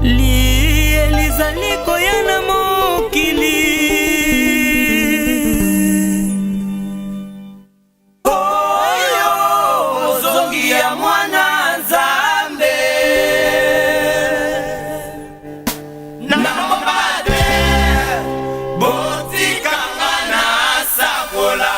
elizali koya na mokili oyo ozongi ya mwana Nzambe na mobade botikanga na sakola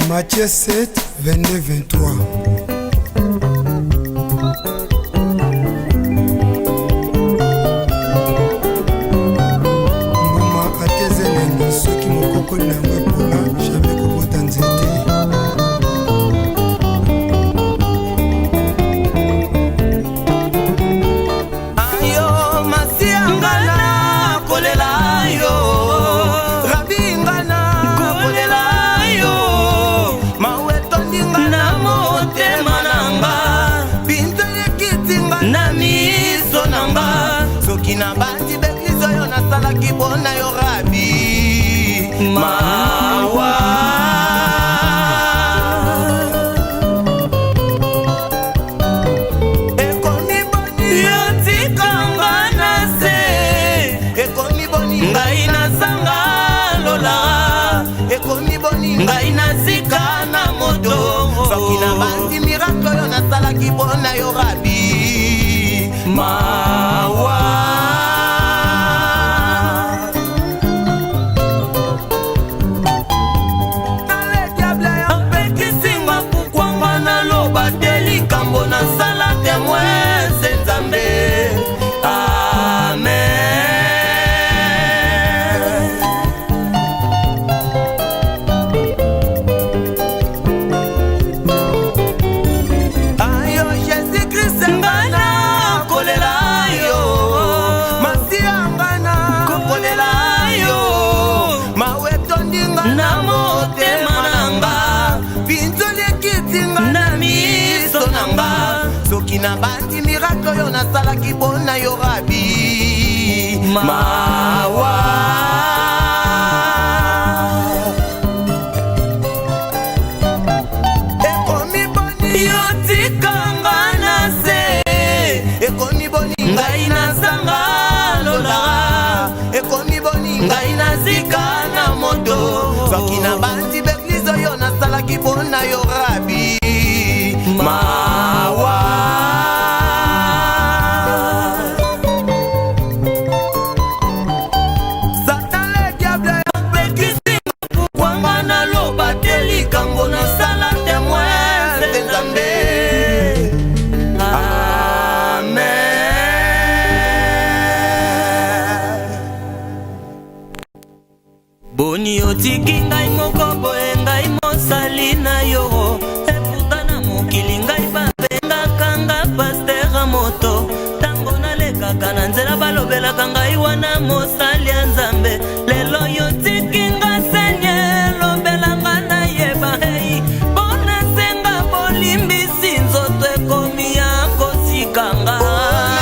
Matthieu 7, 22-23. Mbuma atezeleni soki mokokoli na yango epola jamais kobota nzete. Ayo masiya ngana kolela yo rabi ngana kolela yo mawetondinga na motema nanga bintelekiti na miso nanga soki na bandi beglizo yo nasalaki bona yo rabi mawa ngai nasanga lola ekomi boni ngai nasika na moto soki na bandi miracle oyo nasalaki mpona yo rabi mawa ale diable apekisinga kukwanga naloba te likambo nasala temoin se Nzambe na motema nanga binzolekitinga na miso nanga soki na bandi miracle oyo nasalaki mpona yo rabi mawa ekomi boni yo tikanga na se ekomi boni ngai nasanga lola ekomi boni ngai nazika na moto soki na bandi beglizo yo nasalaki mpona yo rabi mawa satan le diable apekisinga kukwanga naloba te likambo nasala temoin se Nzambe boni otiki ngai moko boye ngai mosali na yo eputa na mokili ngai babengaka nga paster moto ntango nalekaka na nzela balobelaka ngai wana mosali ya Nzambe lelo yotiki nga senye lobelanga nayeba hei mpona senga bolimbisi nzoto ekomi ya kosikanga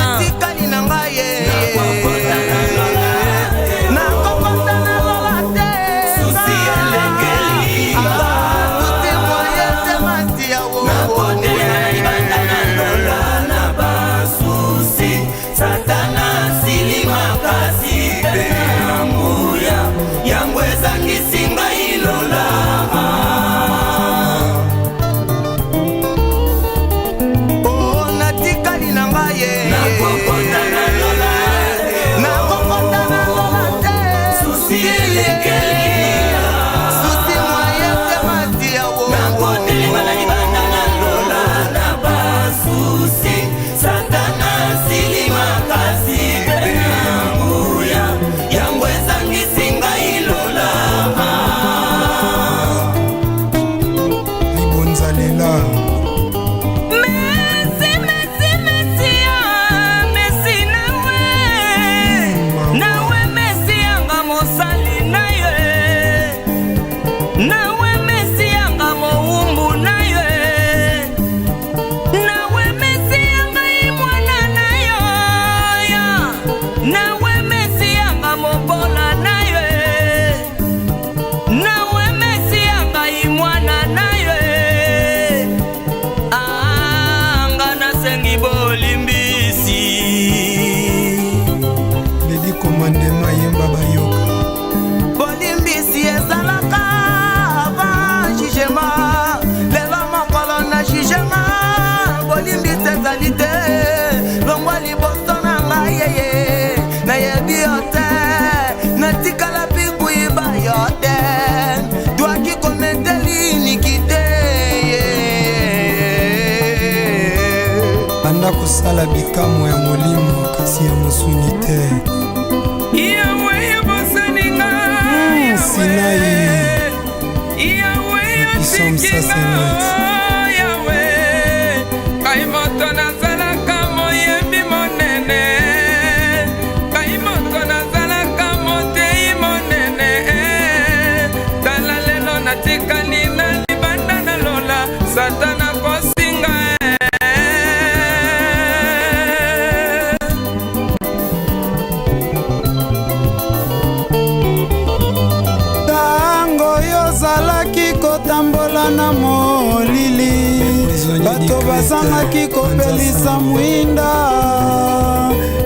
etikali na ngai Satana silima kasi pe amuya komandema yemba bayoka bolimbisi ezalaka avant jugema lelo mokolo na jugema bolimbisi ezali te longwa liboso na ngai yeye nayebi yo te natikala pikuyiba yo te twaki kometeli nikite banda kosala bikamwa ya molimo kasi ya mosuni te yawe yobosaninga Sinai yawe yotikinga yawe kai moto nazalaka moyembi monene kai moto nazalaka motei monene tala lelo natikali na libanda na lola satana kosinga ozalaki kotambola na molili bato bazangaki kopelisa mwinda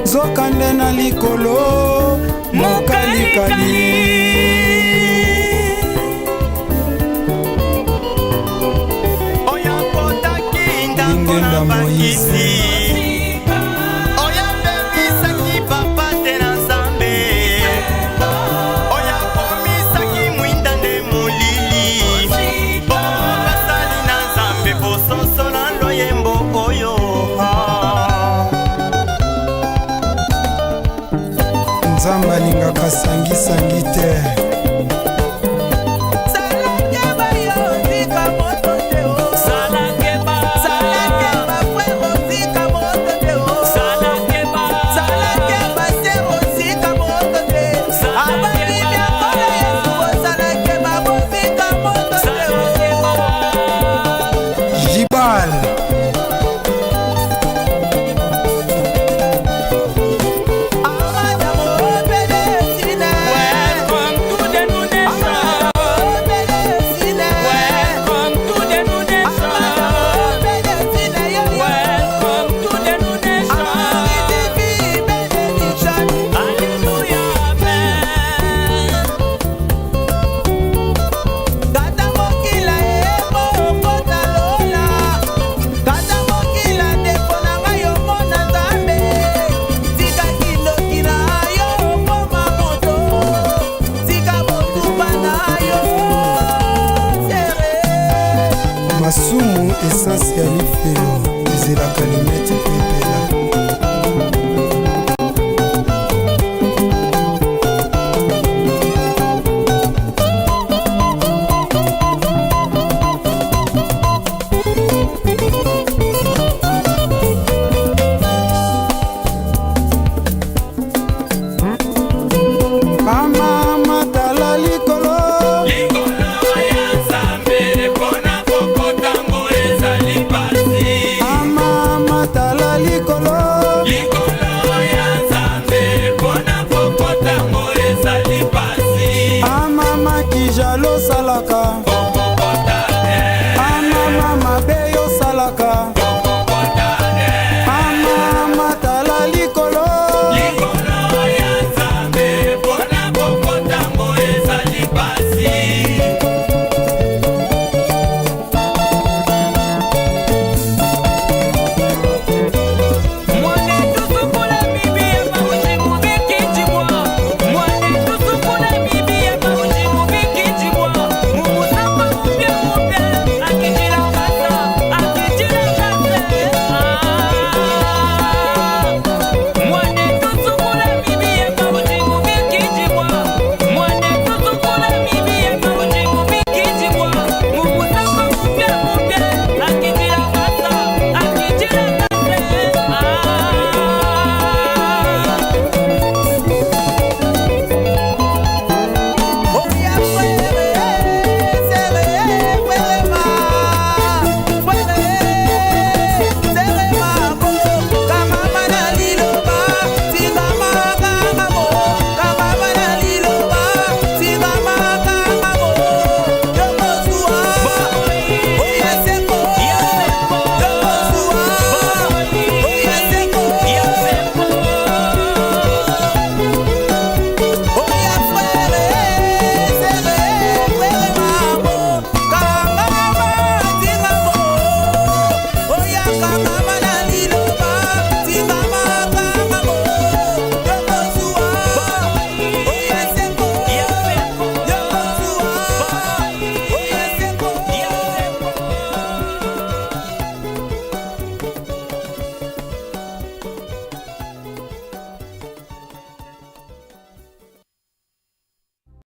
zokande na likolo mokalikali oyo kotaki ndangona bakisi oyo bebisaki papa te na nzambe oyo komisaki mwinda nde molili basali na nzambe pososola loyembo oyo nzambe alingaka sangisangi te masumu esansi ya lifelo ezelaka limeti po epela jalo salaka